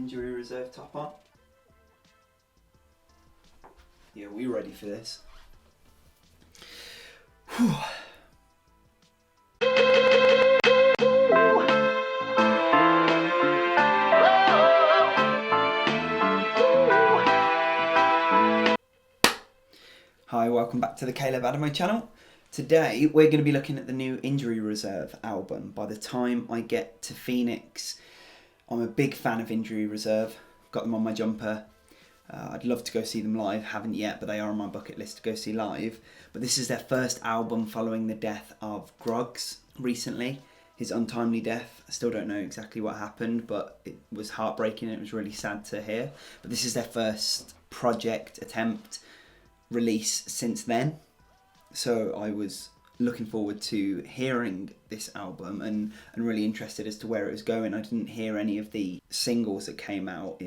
injury reserve top on. Yeah, we ready for this? Whew. Hi, welcome back to the Caleb Adamo channel. Today we're going to be looking at the new Injury Reserve album. By the time I get to Phoenix, I'm a big fan of Injury Reserve. Got them on my jumper. I'd love to go see them live, haven't yet, but they are on my bucket list to go see live. But this is their first album following the death of Groggs recently, his untimely death. I still don't know exactly what happened, but it was heartbreaking and it was really sad to hear. But this is their first project attempt release since then. So I was looking forward to hearing this album and really interested as to where it was going. I didn't hear any of the singles that came out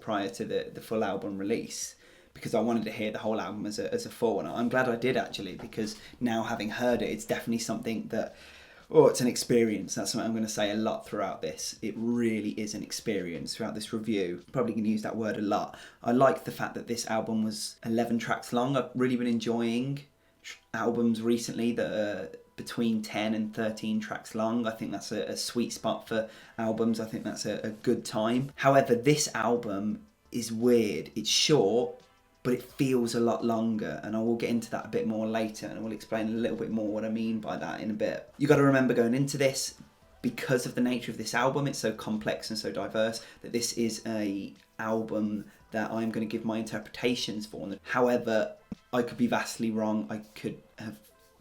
prior to the full album release, because I wanted to hear the whole album as a full, and I'm glad I did actually, because now having heard it, it's definitely something that, it's an experience. That's something I'm going to say a lot throughout this. It really is an experience throughout this review. Probably going to use that word a lot. I like the fact that this album was 11 tracks long. I've really been enjoying albums recently that are between 10 and 13 tracks long. I think that's a sweet spot for albums. I think that's a good time. However, this album is weird. It's short, but it feels a lot longer, and I will get into that a bit more later, and I will explain a little bit more what I mean by that in a bit. You got to remember going into this, because of the nature of this album, it's so complex and so diverse, that this is a album that I'm going to give my interpretations for. However, I could be vastly wrong. I could have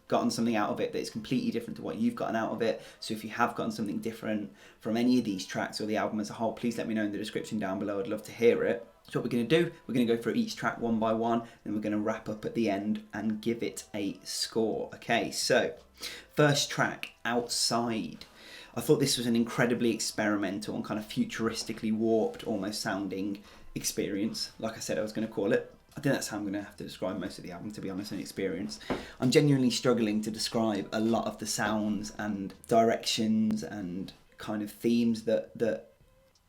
gotten something out of it that is completely different to what you've gotten out of it. So if you have gotten something different from any of these tracks or the album as a whole, please let me know in the description down below. I'd love to hear it. So what we're going to do, we're going to go through each track one by one, then we're going to wrap up at the end and give it a score. Okay, so first track, Outside. I thought this was an incredibly experimental and kind of futuristically warped, almost sounding experience, like I said I was going to call it. I think that's how I'm going to have to describe most of the album, to be honest, an experience. I'm genuinely struggling to describe a lot of the sounds and directions and kind of themes that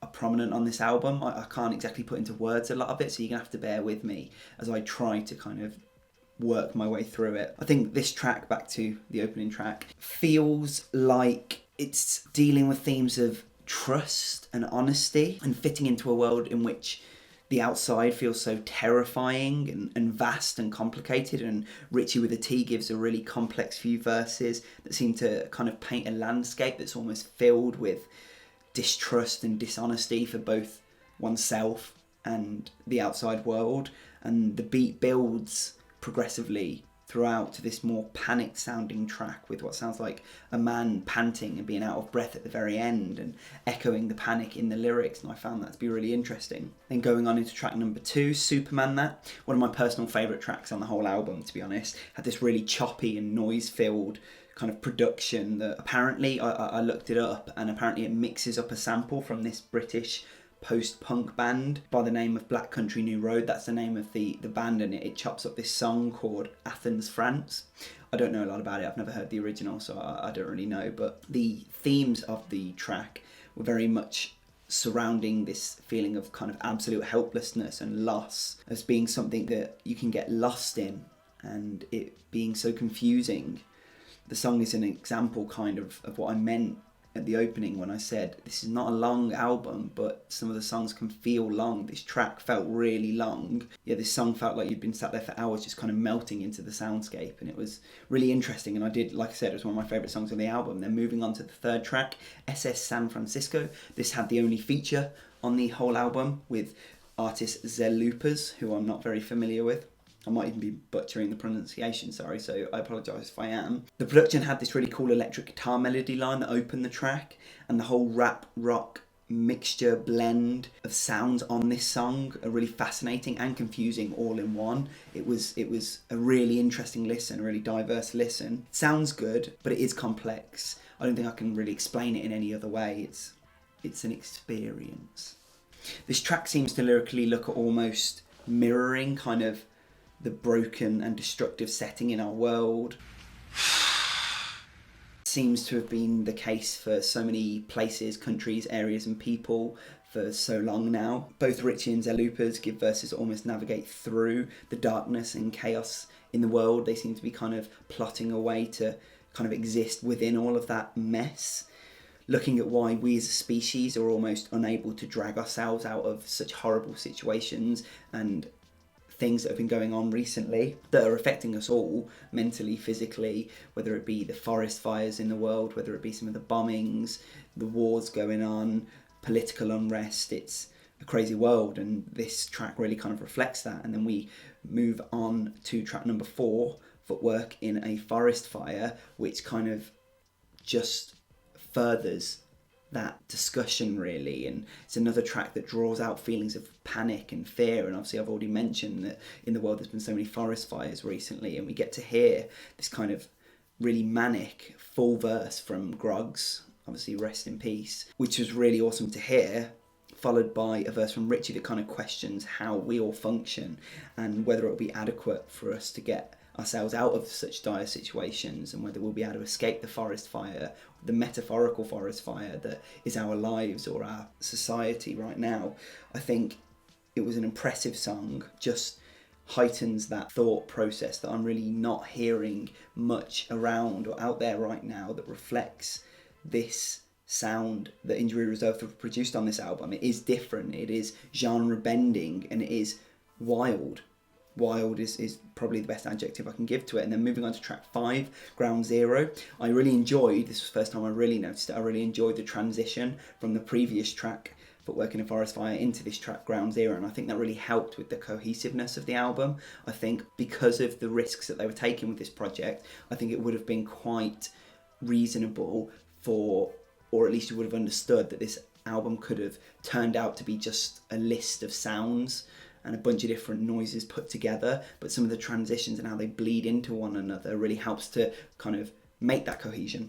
are prominent on this album. I can't exactly put into words a lot of it, so you're going to have to bear with me as I try to kind of work my way through it. I think this track, back to the opening track, feels like it's dealing with themes of trust and honesty and fitting into a world in which the outside feels so terrifying and vast and complicated, and Richie with a T gives a really complex few verses that seem to kind of paint a landscape that's almost filled with distrust and dishonesty for both oneself and the outside world. And the beat builds progressively throughout to this more panicked sounding track with what sounds like a man panting and being out of breath at the very end and echoing the panic in the lyrics, and I found that to be really interesting. Then going on into track number 2, Superman That, one of my personal favourite tracks on the whole album, to be honest. Had this really choppy and noise filled kind of production that apparently, I looked it up, and apparently it mixes up a sample from this British post-punk band by the name of Black Country New Road. That's the name of the band, and it chops up this song called Athens, France. I don't know a lot about it. I've never heard the original, so I don't really know, but the themes of the track were very much surrounding this feeling of kind of absolute helplessness and loss as being something that you can get lost in, and it being so confusing. The song is an example kind of what I meant at the opening when I said this is not a long album, but some of the songs can feel long. This track felt really long. Yeah, this song felt like you'd been sat there for hours just kind of melting into the soundscape, and it was really interesting, and I did, like I said, it was one of my favourite songs on the album. Then moving on to the third track, SS San Francisco. This had the only feature on the whole album with artist Zelooperz, who I'm not very familiar with. I might even be butchering the pronunciation, sorry, so I apologise if I am. The production had this really cool electric guitar melody line that opened the track, and the whole rap rock mixture blend of sounds on this song are really fascinating and confusing all in one. It was a really interesting listen, a really diverse listen. It sounds good, but it is complex. I don't think I can really explain it in any other way. It's an experience. This track seems to lyrically look at almost mirroring kind of the broken and destructive setting in our world. Seems to have been the case for so many places, countries, areas and people for so long now. Both Richie and Zelooperz give verses that almost navigate through the darkness and chaos in the world. They seem to be kind of plotting a way to kind of exist within all of that mess, looking at why we as a species are almost unable to drag ourselves out of such horrible situations and things that have been going on recently that are affecting us all mentally, physically, whether it be the forest fires in the world, whether it be some of the bombings, the wars going on, political unrest. It's a crazy world, and this track really kind of reflects that. And then we move on to track number 4, Footwork in a Forest Fire, which kind of just furthers that discussion really, and it's another track that draws out feelings of panic and fear. And obviously I've already mentioned that in the world there's been so many forest fires recently, and we get to hear this kind of really manic full verse from Groggs, obviously rest in peace, which was really awesome to hear, followed by a verse from Richie that kind of questions how we all function and whether it will be adequate for us to get ourselves out of such dire situations, and whether we'll be able to escape the forest fire, the metaphorical forest fire that is our lives or our society right now. I think it was an impressive song, just heightens that thought process that I'm really not hearing much around or out there right now that reflects this sound that Injury Reserve have produced on this album. It is different, it is genre bending, and it is wild. Wild is probably the best adjective I can give to it. And then moving on to track 5, Ground Zero. I really enjoyed, this was the first time I really noticed it, I really enjoyed the transition from the previous track, Footwork in a Forest Fire, into this track, Ground Zero. And I think that really helped with the cohesiveness of the album. I think because of the risks that they were taking with this project, I think it would have been quite reasonable for, or at least you would have understood that this album could have turned out to be just a list of sounds and a bunch of different noises put together, but some of the transitions and how they bleed into one another really helps to kind of make that cohesion.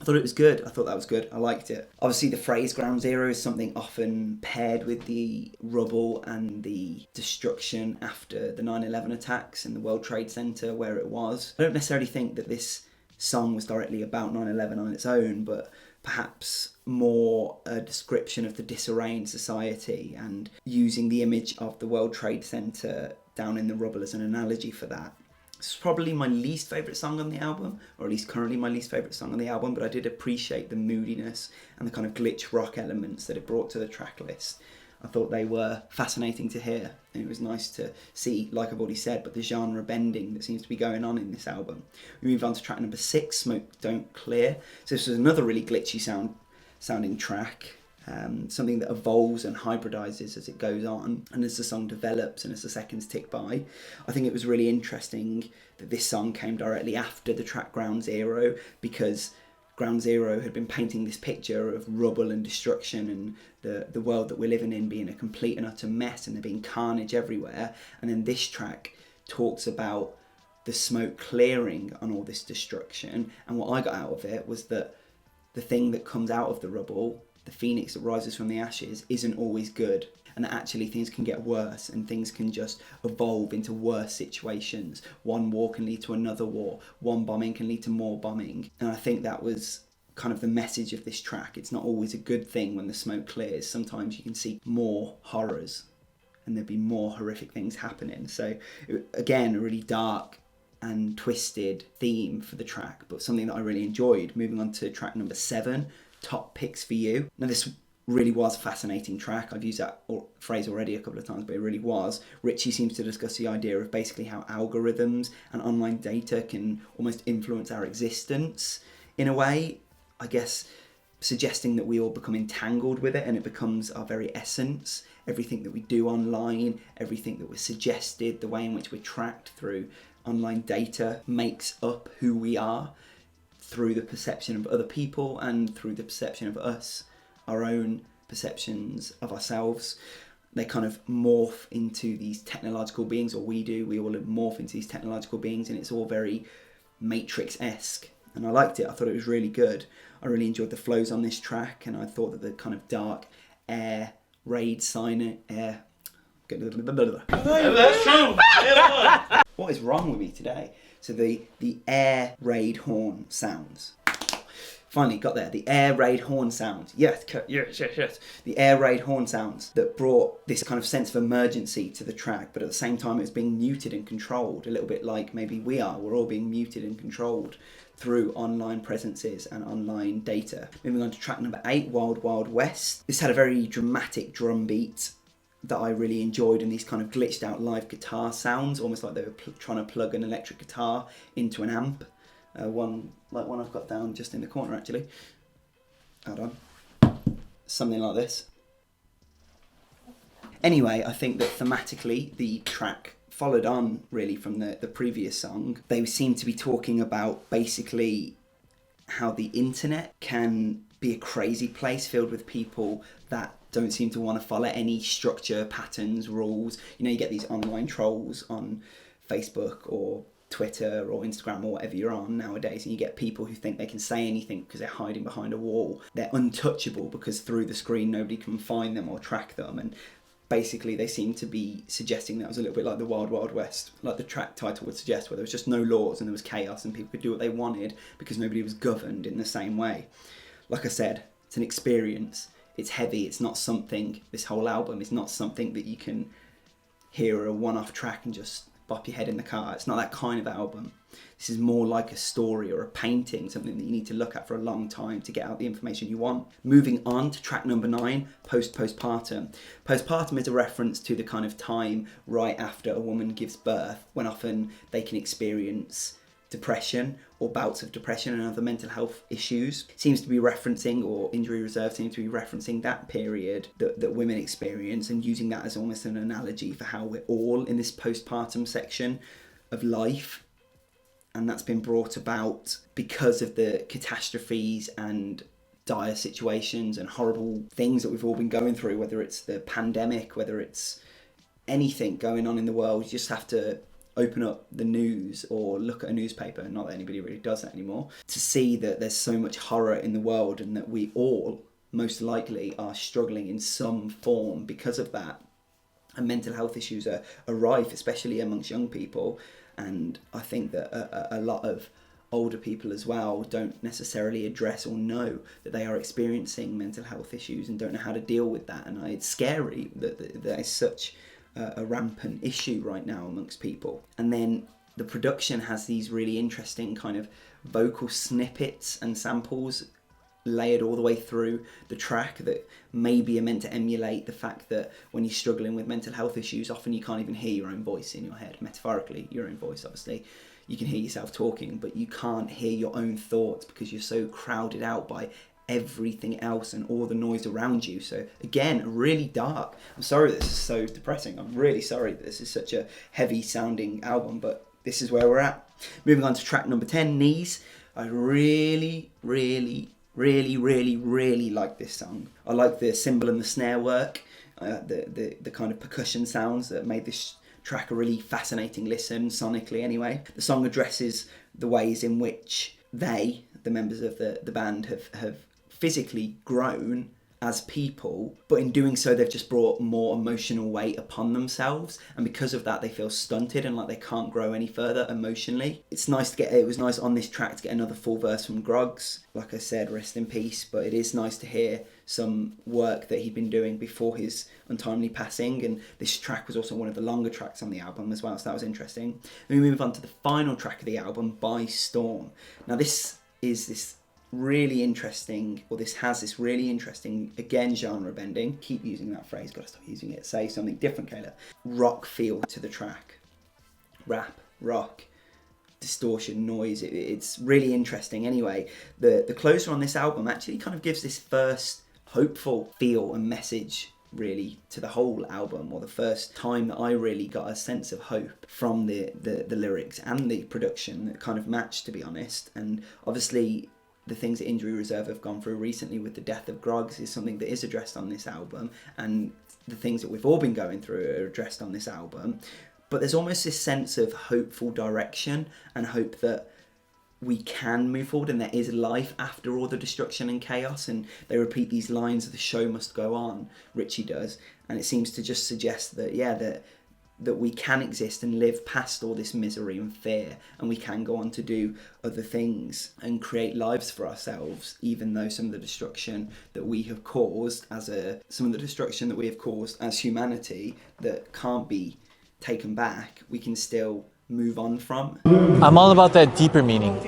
I thought it was good. I thought that was good. I liked it. Obviously the phrase Ground Zero is something often paired with the rubble and the destruction after the 9/11 attacks in the World Trade Center where it was. I don't necessarily think that this song was directly about 9/11 on its own, but perhaps more a description of the disarray in society and using the image of the World Trade Center down in the rubble as an analogy for that. It's probably my least favourite song on the album, or at least currently my least favourite song on the album, but I did appreciate the moodiness and the kind of glitch rock elements that it brought to the track list. I thought they were fascinating to hear, and it was nice to see, like I've already said, but the genre bending that seems to be going on in this album. We move on to track number 6, Smoke Don't Clear. So this was another really glitchy sounding track, something that evolves and hybridizes as it goes on, and as the song develops and as the seconds tick by. I think it was really interesting that this song came directly after the track Ground Zero, because Ground Zero had been painting this picture of rubble and destruction and the world that we're living in being a complete and utter mess and there being carnage everywhere. And then this track talks about the smoke clearing on all this destruction. And what I got out of it was that the thing that comes out of the rubble, the phoenix that rises from the ashes, isn't always good. And that actually things can get worse and things can just evolve into worse situations. One war can lead to another war. One bombing can lead to more bombing. And I think that was kind of the message of this track. It's not always a good thing when the smoke clears. Sometimes you can see more horrors and there'd be more horrific things happening. So again, a really dark and twisted theme for the track, but something that I really enjoyed. Moving on to track number 7, Top Picks for You. Now this really was a fascinating track. I've used that phrase already a couple of times, but it really was. Richie seems to discuss the idea of basically how algorithms and online data can almost influence our existence in a way, I guess, suggesting that we all become entangled with it and it becomes our very essence. Everything that we do online, everything that we're suggested, the way in which we're tracked through online data makes up who we are through the perception of other people and through the perception of us, our own perceptions of ourselves. They kind of morph into these technological beings, or we all morph into these technological beings, and it's all very Matrix-esque. And I liked it. I thought it was really good. I really enjoyed the flows on this track, and I thought that the kind of dark air raid air. What is wrong with me today? So the air raid horn sounds. Finally got there. The air raid horn sounds. Yes. The air raid horn sounds that brought this kind of sense of emergency to the track, but at the same time it was being muted and controlled, a little bit like maybe we are. We're all being muted and controlled through online presences and online data. Moving on to track number 8, Wild Wild West. This had a very dramatic drum beat that I really enjoyed, and these kind of glitched out live guitar sounds, almost like they were trying to plug an electric guitar into an amp. One I've got down just in the corner actually. Hold on. Something like this. Anyway, I think that thematically the track followed on really from the previous song. They seem to be talking about basically how the internet can be a crazy place filled with people that don't seem to want to follow any structure, patterns, rules. You know, you get these online trolls on Facebook or Twitter or Instagram or whatever you're on nowadays, and you get people who think they can say anything because they're hiding behind a wall. They're untouchable because through the screen nobody can find them or track them, and basically they seem to be suggesting that was a little bit like the Wild Wild West, like the track title would suggest, where there was just no laws and there was chaos and people could do what they wanted because nobody was governed in the same way. Like I said, it's an experience. It's heavy. It's not something, this whole album is not something that you can hear a one-off track and just bop your head in the car. It's not that kind of album. This is more like a story or a painting, something that you need to look at for a long time to get out the information you want. Moving on to track number 9, Postpostpartum. Postpartum is a reference to the kind of time right after a woman gives birth, when often they can experience depression or bouts of depression and other mental health issues. It seems to be referencing, or Injury Reserve seems to be referencing that period that women experience, and using that as almost an analogy for how we're all in this postpartum section of life. And that's been brought about because of the catastrophes and dire situations and horrible things that we've all been going through, whether it's the pandemic, whether it's anything going on in the world. You just have to open up the news or look at a newspaper, not that anybody really does that anymore, to see that there's so much horror in the world and that we all most likely are struggling in some form because of that. And mental health issues are rife, especially amongst young people. And I think that a lot of older people as well don't necessarily address or know that they are experiencing mental health issues and don't know how to deal with that. And it's scary that there is such a rampant issue right now amongst people. And then the production has these really interesting kind of vocal snippets and samples layered all the way through the track that maybe are meant to emulate the fact that when you're struggling with mental health issues, often you can't even hear your own voice in your head. Metaphorically, your own voice, obviously. You can hear yourself talking, but you can't hear your own thoughts because you're so crowded out by everything else and all the noise around you. So again, really dark. I'm sorry this is so depressing. I'm really sorry that this is such a heavy sounding album, but this is where we're at. Moving on to track number 10, Knees. I really like this song. I like the cymbal and the snare work, the kind of percussion sounds that made this track a really fascinating listen, sonically anyway. The song addresses the ways in which they, the members of the band, have physically grown as people, but in doing so they've just brought more emotional weight upon themselves, and because of that they feel stunted and like they can't grow any further emotionally. It was nice on this track to get another full verse from Groggs. Like I said, rest in peace, but it is nice to hear some work that he'd been doing before his untimely passing, and this track was also one of the longer tracks on the album as well, so that was interesting. Then we move on to the final track of the album, By Storm. Now this has this really interesting, again, genre bending, keep using that phrase, gotta stop using it, say something different, Kayla, rock feel to the track. Rap, rock, distortion, noise, it's really interesting. Anyway, the closer on this album actually kind of gives this first hopeful feel and message really to the whole album, or the first time that I really got a sense of hope from the lyrics and the production that kind of matched, to be honest. And obviously the things that Injury Reserve have gone through recently with the death of Groggs is something that is addressed on this album, and the things that we've all been going through are addressed on this album. But there's almost this sense of hopeful direction and hope that we can move forward and there is life after all the destruction and chaos. And they repeat these lines, the show must go on, Richie does, and it seems to just suggest that, yeah, that that we can exist and live past all this misery and fear, and we can go on to do other things and create lives for ourselves, even though some of the destruction that we have caused as humanity that can't be taken back, we can still move on from. I'm all about that deeper meaning.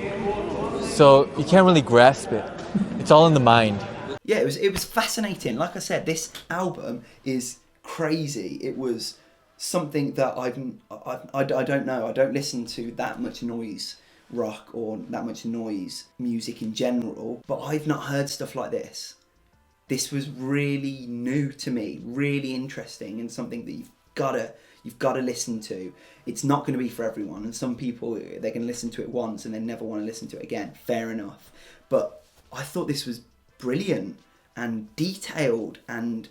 So you can't really grasp it. It's all in the mind. Yeah, it was fascinating. Like I said, this album is crazy. It was something that I don't know. I don't listen to that much noise rock or that much noise music in general, but I've not heard stuff like this. This was really new to me, really interesting, and something that you've got to listen to. It's not going to be for everyone, and some people, they can listen to it once and then never want to listen to it again. Fair enough. But I thought this was brilliant and detailed and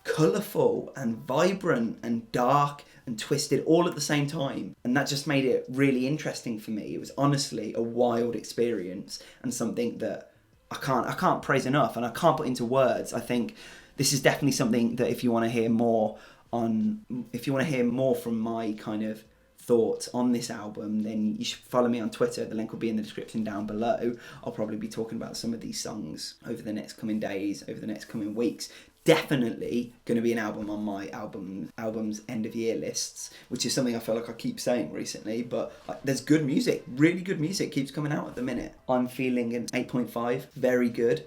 colourful and vibrant and dark and twisted all at the same time, and that just made it really interesting for me. It was honestly a wild experience and something that I can't praise enough, and I can't put into words. I think this is definitely something that if you want to hear more from my kind of thoughts on this album, then you should follow me on Twitter. The link will be in the description down below. I'll probably be talking about some of these songs over the next coming days, over the next coming weeks. Definitely going to be an album on my album's end of year lists, which is something I feel like I keep saying recently, but there's good music, really good music keeps coming out at the minute. I'm feeling an 8.5, very good.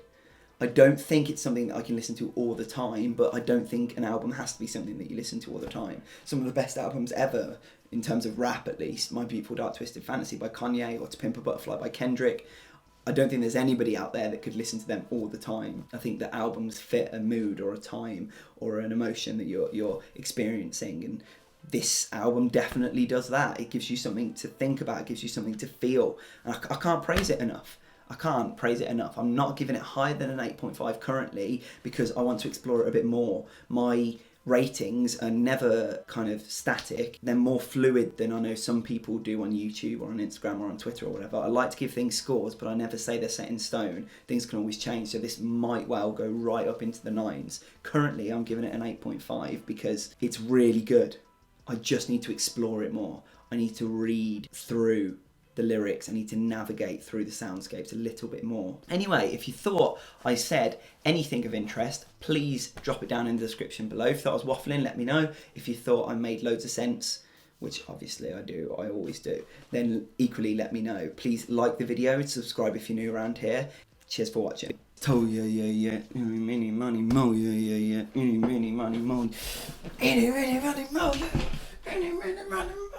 I don't think it's something that I can listen to all the time, but I don't think an album has to be something that you listen to all the time. Some of the best albums ever, in terms of rap at least, My Beautiful Dark Twisted Fantasy by Kanye or To Pimp a Butterfly by Kendrick, I don't think there's anybody out there that could listen to them all the time. I think that albums fit a mood or a time or an emotion that you're experiencing, and this album definitely does that. It gives you something to think about, it gives you something to feel, and I can't praise it enough. I'm not giving it higher than an 8.5 currently because I want to explore it a bit more. My ratings are never kind of static. They're more fluid than I know some people do on YouTube or on Instagram or on Twitter or whatever. I like to give things scores, but I never say they're set in stone. Things can always change, so this might well go right up into the 9s. Currently, I'm giving it an 8.5 because it's really good. I just need to explore it more. I need to read through the lyrics. I need to navigate through the soundscapes a little bit more. Anyway, if you thought I said anything of interest, please drop it down in the description below. If you thought I was waffling, let me know. If you thought I made loads of sense, which obviously I do, I always do, then equally let me know. Please like the video and subscribe if you're new around here. Cheers for watching. Oh yeah, yeah, yeah, any, many, money, mo, yeah, yeah, yeah, any, many, money, mo, any, many, money, mo, any, many, money, mo.